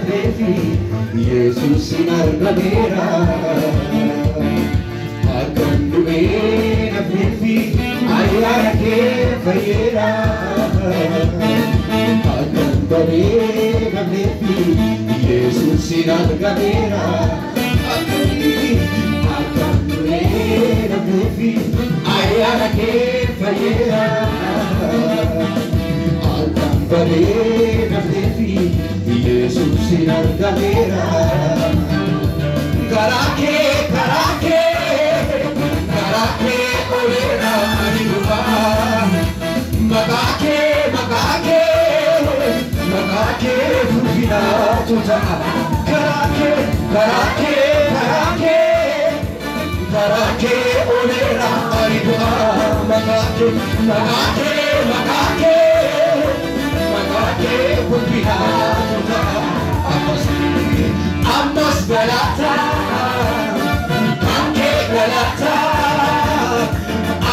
nafeefi Yesuusin argameera akkan du'ee nafeefi ayyaana kee fayyeera akkan baree nafeefi Yesuusin argameera akkan du'ee nafeefi ayyaana kee fayyeera akkan baree nafeefi Yesuusin argameera Karake olera aniguba Makake fufina tuta Karake olera aniguba Makake fufina tuta Amos galata Kanke galata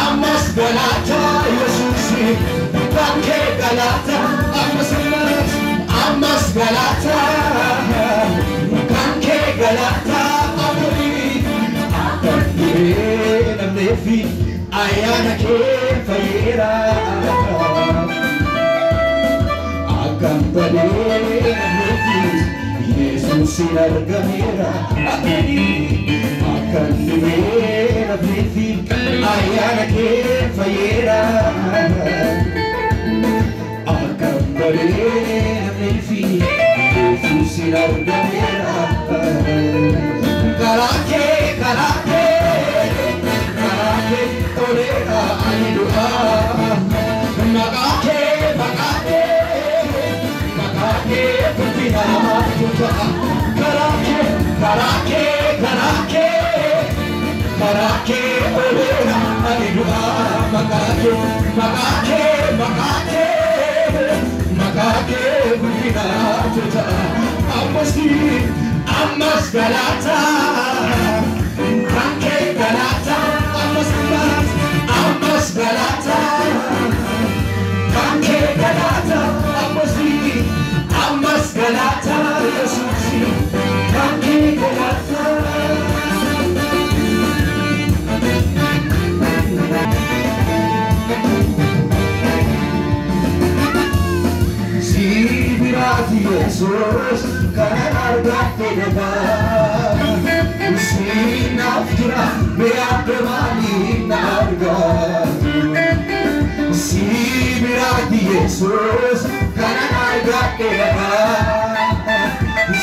Amos galata Yesusi Kanke galata Amos galata Kanke galata Amori Namnefi ayana ke fayera Akam bade namnefi Yesuusin argameera akkan du'ee nafeefi ayyaana kee fayyeera akkan baree nafeefi Yesuusin argameera karaa kee toleera ani du'aa maqaa kee Fufina tuta Karake olera aniguba Makake fufina tuta Amos galata Kanke galata Amos galata Kanke galata Amos galata Yesusi Kanke galata Si birati Yesus kanan argatte deba Si nafkira beate mani narga Si birati Yesus kanan argatte deba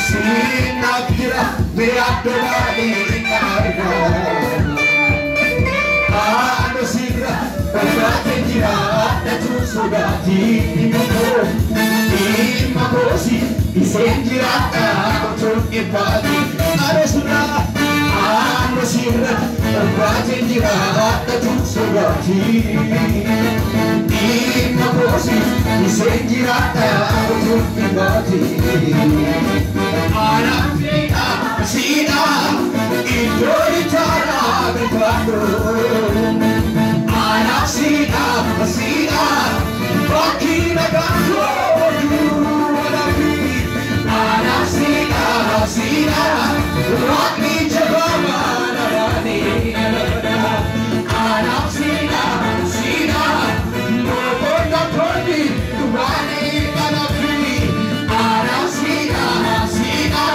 Si nafkira beate mani narga Ano sigra Pagkate jira Netu sugati Imakosi Isenjirata Kutun ipati Ano sura Ano sigra Pagkate jira Netu sugati Imakosi Isenjirata Kutun ipati Anak Sina Idolitara Berkado Anak Sina Bakina Gakro Anak Sina Rakni Jabama Narani Anak Sina Mopona Poni Rani Kanafi Anak Sina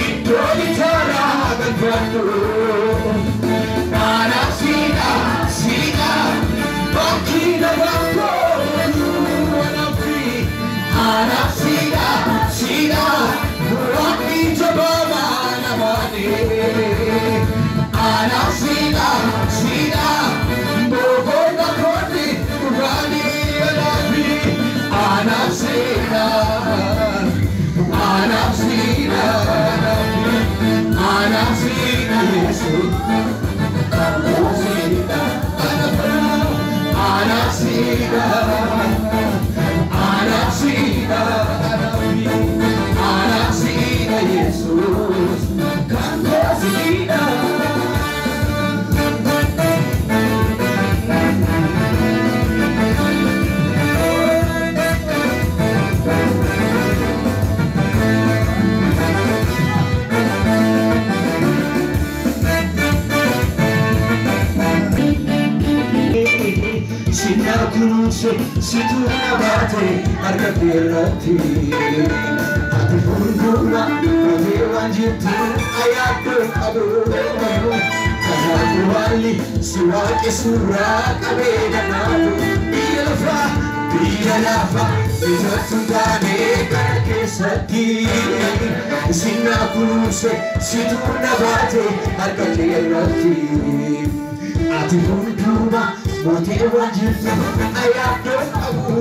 Idolitara Berkado Anak Sina Bakina Gakro Anak Sina Rakni Jabama Narani Anak Sina Mopona Poni Rani Kanafi Anak Sina Yes situ nabate harkatti irratti ati fuuldura mootii waan jirtu ayyaaddu qabu kanaafuu haalli si waaqessuurraa qabee dhanaatu biyya lafa ijattu taane kana keessatti sinna kunuunse situ nabate harkatti irratti ati fuuldura mootii waan jirtu ayyaaddu qabu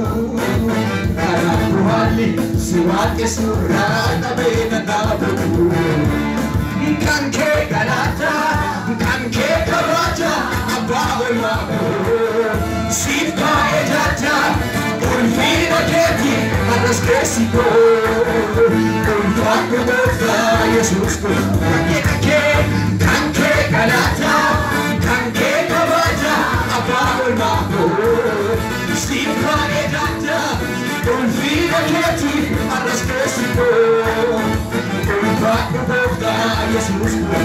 kanaafuu haalli si waaqessuurraa qabee dhanaatu kan kee galata kan kee kabaja abbaa olmaa siif kaa'ee jaja ulfina keeti har'as keessi koo ulfaadhu gooftaa Yesuus koo kan kee galata kan kee kabaja abbaa olmaa siif kaa'ee jaja ulfina keeti har'as keessi koo ulfaadhu gooftaa Yesuus koo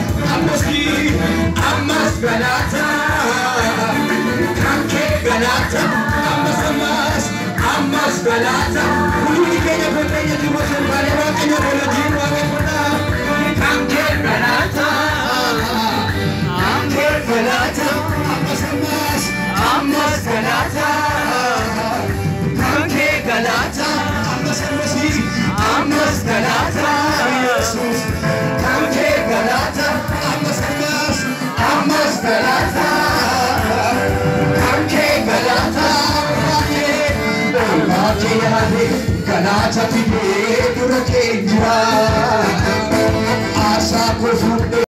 ammas galata kan kee galata ammas galata hundi keenya beekenya dibosan baale waaqayyo wajjin waaqeffata kan kee galata ammas galata kan kee galata ammas galata Yesus kan kee galata ammas galata kan kee galata galata fidee dura kee jira asa kofu